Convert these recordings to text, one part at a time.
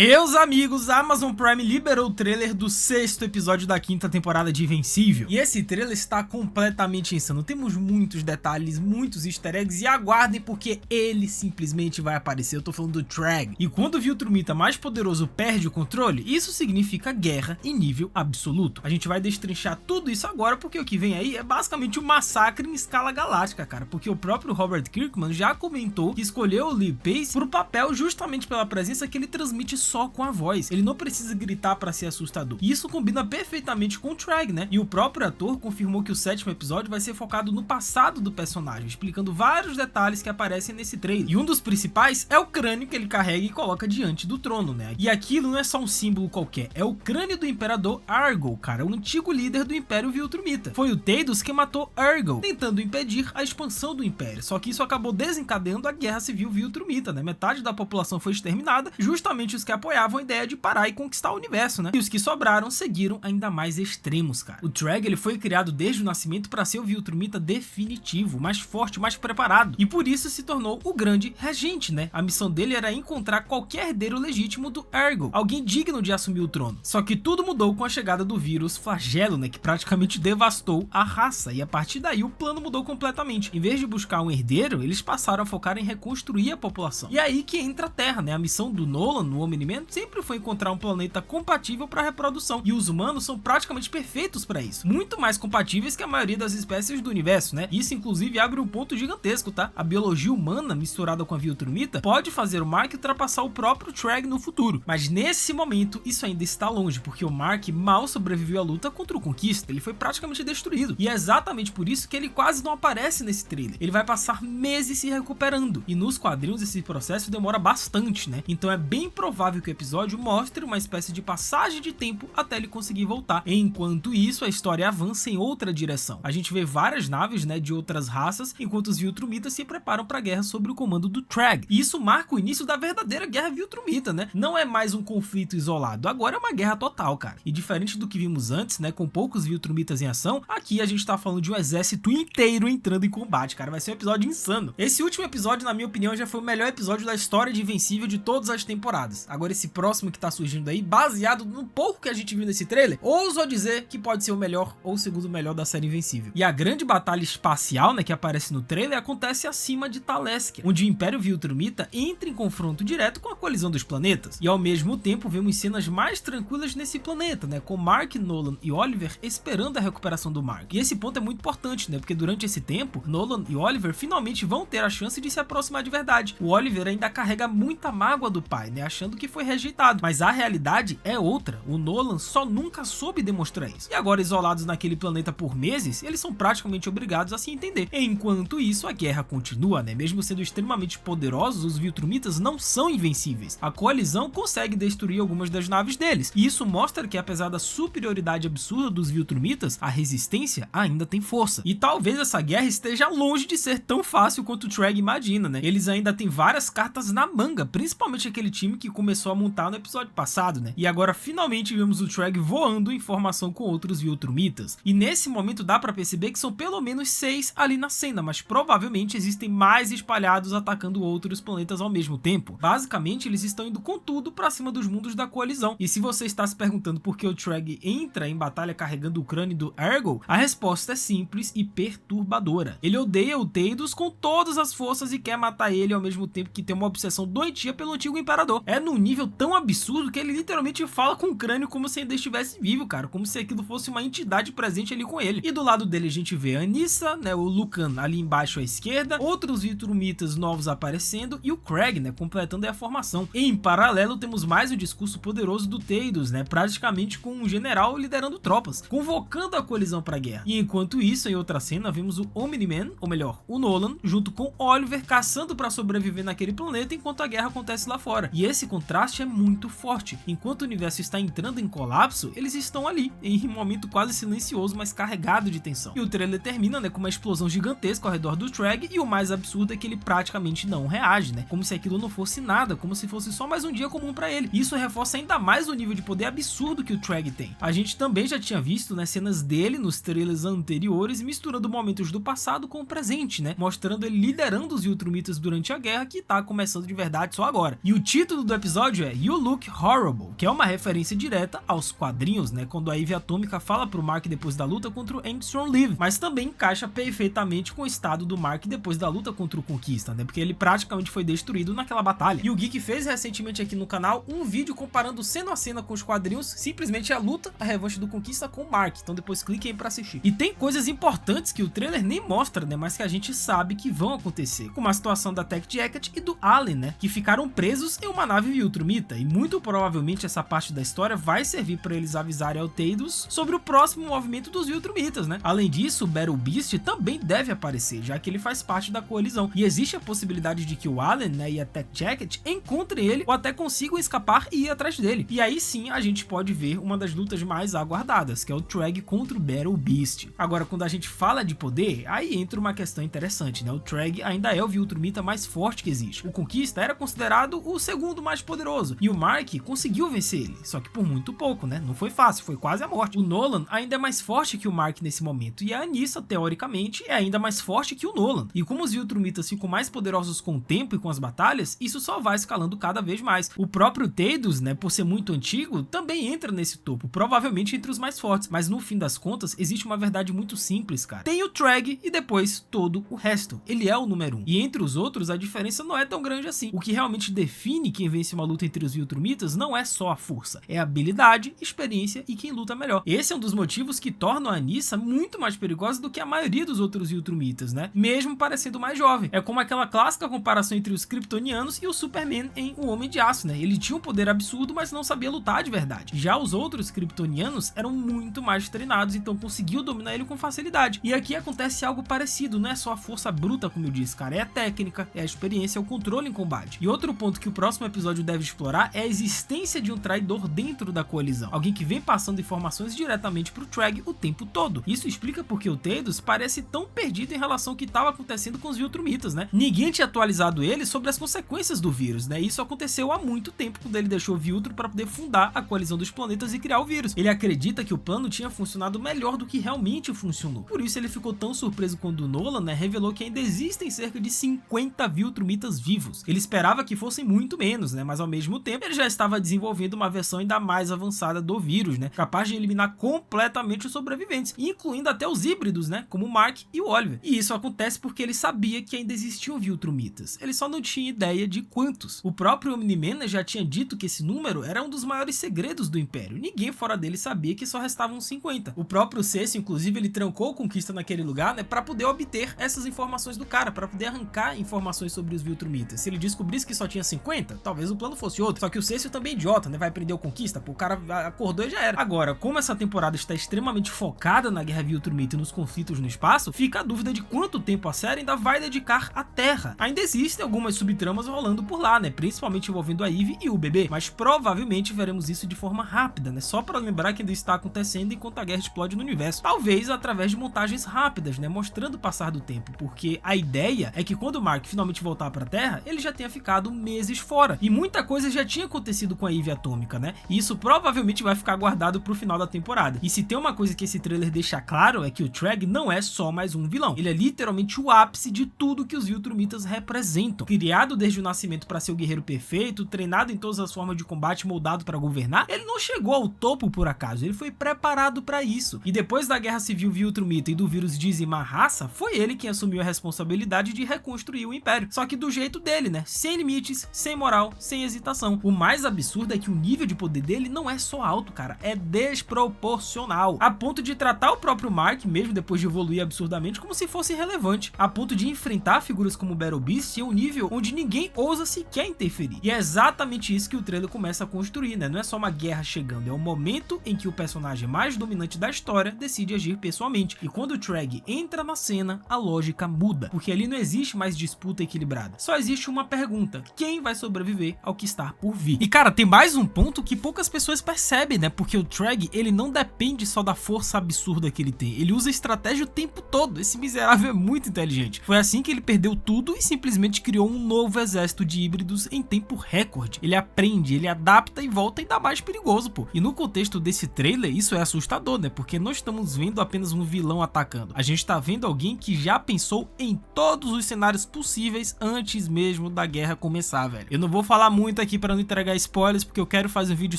Meus amigos, a Amazon Prime liberou o trailer do 6º episódio da 5ª temporada de Invencível. E esse trailer está completamente insano. Temos muitos detalhes, muitos easter eggs e aguardem porque ele simplesmente vai aparecer. Eu tô falando do Treg. E quando o Viltrumita mais poderoso perde o controle, isso significa guerra em nível absoluto. A gente vai destrinchar tudo isso agora porque o que vem aí é basicamente um massacre em escala galáctica, cara. Porque o próprio Robert Kirkman já comentou que escolheu o Lee Pace pro papel justamente pela presença que ele transmite só com a voz. Ele não precisa gritar pra ser assustador. E isso combina perfeitamente com o Treg, né? E o próprio ator confirmou que o 7º episódio vai ser focado no passado do personagem, explicando vários detalhes que aparecem nesse trailer. E um dos principais é o crânio que ele carrega e coloca diante do trono, né? E aquilo não é só um símbolo qualquer, é o crânio do Imperador Argo, cara, o antigo líder do Império Viltrumita. Foi o Teidos que matou Argo, tentando impedir a expansão do Império. Só que isso acabou desencadeando a Guerra Civil Viltrumita, né? Metade da população foi exterminada, justamente os que apoiavam a ideia de parar e conquistar o universo, né? E os que sobraram seguiram ainda mais extremos, cara. O Treg, ele foi criado desde o nascimento para ser o Viltrumita definitivo, mais forte, mais preparado. E por isso se tornou o grande regente, né? A missão dele era encontrar qualquer herdeiro legítimo do Argo, alguém digno de assumir o trono. Só que tudo mudou com a chegada do vírus Flagelo, né? Que praticamente devastou a raça. E a partir daí o plano mudou completamente. Em vez de buscar um herdeiro, eles passaram a focar em reconstruir a população. E aí que entra a Terra, né? A missão do Nolan, no Omni-Man, sempre foi encontrar um planeta compatível para reprodução. E os humanos são praticamente perfeitos para isso. Muito mais compatíveis que a maioria das espécies do universo, né? Isso inclusive abre um ponto gigantesco, tá? A biologia humana misturada com a Viltrumita pode fazer o Mark ultrapassar o próprio Treg no futuro. Mas nesse momento isso ainda está longe, porque o Mark mal sobreviveu à luta contra o Conquista. Ele foi praticamente destruído. E é exatamente por isso que ele quase não aparece nesse trailer. Ele vai passar meses se recuperando. E nos quadrinhos esse processo demora bastante, né? Então é bem provável que o episódio mostre uma espécie de passagem de tempo até ele conseguir voltar. Enquanto isso, a história avança em outra direção. A gente vê várias naves, né, de outras raças, enquanto os Viltrumitas se preparam para a guerra sob o comando do Treg. E isso marca o início da verdadeira guerra Viltrumita, né? Não é mais um conflito isolado, agora é uma guerra total, cara. E diferente do que vimos antes, né, com poucos Viltrumitas em ação, aqui a gente tá falando de um exército inteiro entrando em combate, cara. Vai ser um episódio insano. Esse último episódio, na minha opinião, já foi o melhor episódio da história de Invencível de todas as temporadas. Agora esse próximo que tá surgindo aí, baseado no pouco que a gente viu nesse trailer, ouso dizer que pode ser o melhor ou o segundo melhor da série Invencível. E a grande batalha espacial, né, que aparece no trailer acontece acima de Taleskia, onde o Império Viltrumita entra em confronto direto com a colisão dos planetas. E ao mesmo tempo vemos cenas mais tranquilas nesse planeta, né, com Mark, Nolan e Oliver esperando a recuperação do Mark. E esse ponto é muito importante, né, porque durante esse tempo, Nolan e Oliver finalmente vão ter a chance de se aproximar de verdade. O Oliver ainda carrega muita mágoa do pai, né, achando que foi rejeitado, mas a realidade é outra. O Nolan só nunca soube demonstrar isso. E agora, isolados naquele planeta por meses, eles são praticamente obrigados a se entender. Enquanto isso, a guerra continua, né? Mesmo sendo extremamente poderosos, os Viltrumitas não são invencíveis. A coalizão consegue destruir algumas das naves deles. E isso mostra que, apesar da superioridade absurda dos Viltrumitas, a resistência ainda tem força. E talvez essa guerra esteja longe de ser tão fácil quanto o Treg imagina, né? Eles ainda têm várias cartas na manga, principalmente aquele time que começou a montar no episódio passado, né? E agora finalmente vemos o Treg voando em formação com outros Viltrumitas. E nesse momento dá pra perceber que são pelo menos 6 ali na cena, mas provavelmente existem mais espalhados atacando outros planetas ao mesmo tempo. Basicamente eles estão indo com tudo pra cima dos mundos da coalizão. E se você está se perguntando por que o Treg entra em batalha carregando o crânio do Argo, a resposta é simples e perturbadora. Ele odeia o Teidos com todas as forças e quer matar ele ao mesmo tempo que tem uma obsessão doentia pelo antigo imperador. É num nível tão absurdo que ele literalmente fala com o crânio como se ainda estivesse vivo, cara, como se aquilo fosse uma entidade presente ali com ele. E do lado dele a gente vê a Anissa, né, o Lucan ali embaixo à esquerda, outros Viltrumitas novos aparecendo e o Craig, né, completando a formação. Em paralelo temos mais um discurso poderoso do Teidos, né, praticamente com um general liderando tropas, convocando a colisão para a guerra. E enquanto isso, em outra cena, vemos o Omni-Man, ou melhor, o Nolan, junto com Oliver caçando para sobreviver naquele planeta enquanto a guerra acontece lá fora. E esse contraste é muito forte. Enquanto o universo está entrando em colapso, eles estão ali, em um momento quase silencioso, mas carregado de tensão. E o trailer termina, né, com uma explosão gigantesca ao redor do Treg, e o mais absurdo é que ele praticamente não reage, né, como se aquilo não fosse nada, como se fosse só mais um dia comum para ele. Isso reforça ainda mais o nível de poder absurdo que o Treg tem. A gente também já tinha visto, né, cenas dele nos trailers anteriores, misturando momentos do passado com o presente, né, mostrando ele liderando os Viltrumitas durante a guerra, que tá começando de verdade só agora. E o título do episódio episódio é You Look Horrible, que é uma referência direta aos quadrinhos, né, quando a Ivy Atômica fala pro Mark depois da luta contra o Angstrom Live, mas também encaixa perfeitamente com o estado do Mark depois da luta contra o Conquista, né, porque ele praticamente foi destruído naquela batalha. E o Geek fez recentemente aqui no canal um vídeo comparando cena a cena com os quadrinhos, simplesmente a luta, a revanche do Conquista com o Mark, então depois cliquem aí pra assistir. E tem coisas importantes que o trailer nem mostra, né, mas que a gente sabe que vão acontecer, como a situação da Tech Jacket e do Allen, né, que ficaram presos em uma nave Viltrumita, e muito provavelmente essa parte da história vai servir para eles avisarem ao Tados sobre o próximo movimento dos Viltrumitas, né. Além disso, o Battle Beast também deve aparecer, já que ele faz parte da coalizão, e existe a possibilidade de que o Allen, né, e a Tech Jacket encontrem ele ou até consigam escapar e ir atrás dele. E aí sim a gente pode ver uma das lutas mais aguardadas, que é o Treg contra o Battle Beast. Agora, quando a gente fala de poder, aí entra uma questão interessante, né? O Treg ainda é o Viltrumita mais forte que existe. O Conquista era considerado o segundo mais poderoso, e o Mark conseguiu vencer ele, só que por muito pouco, né? Não foi fácil, foi quase a morte. O Nolan ainda é mais forte que o Mark nesse momento, e a Anissa, teoricamente, é ainda mais forte que o Nolan. E como os Viltrumitas ficam mais poderosos com o tempo e com as batalhas, isso só vai escalando cada vez mais. O próprio Tados, né, por ser muito antigo, também entra nesse topo, provavelmente entre os mais fortes, mas no fim das contas, existe uma verdade muito simples, cara. Tem o Treg e depois todo o resto. Ele é o número 1. E entre os outros, a diferença não é tão grande assim. O que realmente define quem vence uma luta entre os Viltrumitas não é só a força, é a habilidade, experiência e quem luta melhor. Esse é um dos motivos que tornam a Anissa muito mais perigosa do que a maioria dos outros Viltrumitas, né? Mesmo parecendo mais jovem. É como aquela clássica comparação entre os Kryptonianos e o Superman em O Homem de Aço, né? Ele tinha um poder absurdo, mas não sabia lutar de verdade. Já os outros Kryptonianos eram muito mais treinados, então conseguiu dominar ele com facilidade. E aqui acontece algo parecido, não é só a força bruta, como eu disse, cara, é a técnica, é a experiência, é o controle em combate. E outro ponto que o próximo episódio deve explorar é a existência de um traidor dentro da coalizão, alguém que vem passando informações diretamente pro Treg o tempo todo. Isso explica porque o Tados parece tão perdido em relação ao que estava acontecendo com os Viltrumitas, né? Ninguém tinha atualizado ele sobre as consequências do vírus, né? Isso aconteceu há muito tempo, quando ele deixou Viltrum para poder fundar a coalizão dos planetas e criar o vírus. Ele acredita que o plano tinha funcionado melhor do que realmente funcionou. Por isso ele ficou tão surpreso quando o Nolan, né, revelou que ainda existem cerca de 50 Viltrumitas vivos. Ele esperava que fossem muito menos, né, mas ao mesmo tempo ele já estava desenvolvendo uma versão ainda mais avançada do vírus, né, capaz de eliminar completamente os sobreviventes, incluindo até os híbridos, né, como o Mark e o Oliver. E isso acontece porque ele sabia que ainda existiam Viltrumitas. Ele só não tinha ideia de quantos. O próprio Omni-Man já tinha dito que esse número era um dos maiores segredos do Império. Ninguém fora dele sabia que só restavam 50. O próprio Cécio, inclusive, ele trancou o Conquista naquele lugar, né, para poder obter essas informações do cara, para poder arrancar informações sobre os Viltrumitas. Se ele descobrisse que só tinha 50, talvez o plano fosse outro. Só que o Cécio também é idiota, né, vai prender o Conquista, pô, o cara acordou e já era. Agora, como essa temporada está extremamente focada na guerra Viltrumita e nos conflitos no espaço, fica a dúvida de quanto tempo a série ainda vai dedicar à Terra. Ainda existem algumas subtramas rolando por lá, né, principalmente envolvendo a Ivy e o bebê, mas provavelmente veremos isso de forma rápida, né, só para lembrar que ainda está acontecendo enquanto a guerra explode no universo. Talvez através de montagens rápidas, né, mostrando o passar do tempo, porque a ideia é que quando o Mark finalmente voltar para a Terra, ele já tenha ficado meses fora, e muita coisa já tinha acontecido com a Ivy Atômica, né, e isso provavelmente vai ficar guardado pro final da temporada. E se tem uma coisa que esse trailer deixa claro é que o Treg não é só mais um vilão, ele é literalmente o ápice de tudo que os Viltrumitas representam. Criado desde o nascimento para ser o guerreiro perfeito, treinado em todas as formas de combate, moldado para governar, ele não chegou ao topo por acaso, ele foi preparado para isso. E depois da guerra civil Viltrumita e do vírus dizimar a raça, foi ele quem assumiu a responsabilidade de reconstruir o Império. Só que do jeito dele, né? Sem limites, sem moral, sem hesitação. O mais absurdo é que o nível de poder dele não é só alto, cara, é desproporcional. A ponto de tratar o próprio Mark, mesmo depois de evoluir absurdamente, como se fosse irrelevante. A ponto de enfrentar figuras como o Battle Beast em um nível onde ninguém ousa sequer interferir. E é exatamente isso que o trailer começa a construir, né? Não é só uma guerra chegando, é o momento em que o personagem mais dominante da história decide agir pessoalmente. E quando o Treg entra na cena, a lógica muda, porque ali não existe mais disputa equilibrada. Só existe uma pergunta: quem vai sobreviver ao que está por vir? E cara, tem mais um ponto que poucas pessoas percebem, né? Porque o Treg, ele não depende só da força absurda que ele tem, ele usa estratégia o tempo todo. Esse miserável é muito inteligente. Foi assim que ele perdeu tudo e simplesmente criou um novo exército de híbridos em tempo recorde. Ele aprende, ele adapta e volta ainda mais perigoso, pô. E no contexto desse trailer, isso é assustador, né? Porque não estamos vendo apenas um vilão atacando. A gente tá vendo alguém que já pensou em todos os cenários possíveis antes mesmo da guerra começar, velho. Eu não vou falar muito muito aqui para não entregar spoilers, porque eu quero fazer um vídeo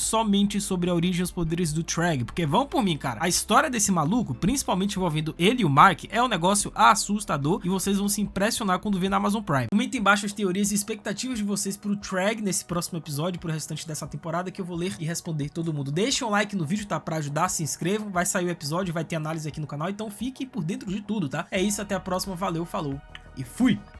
somente sobre a origem e os poderes do Treg, porque vão por mim, cara. A história desse maluco, principalmente envolvendo ele e o Mark, é um negócio assustador e vocês vão se impressionar quando ver na Amazon Prime. Comenta embaixo as teorias e expectativas de vocês pro Treg nesse próximo episódio, pro restante dessa temporada, que eu vou ler e responder todo mundo. Deixem um like no vídeo, tá? Pra ajudar, se inscrevam, vai sair o episódio, vai ter análise aqui no canal, então fiquem por dentro de tudo, tá? É isso, até a próxima, valeu, falou e fui!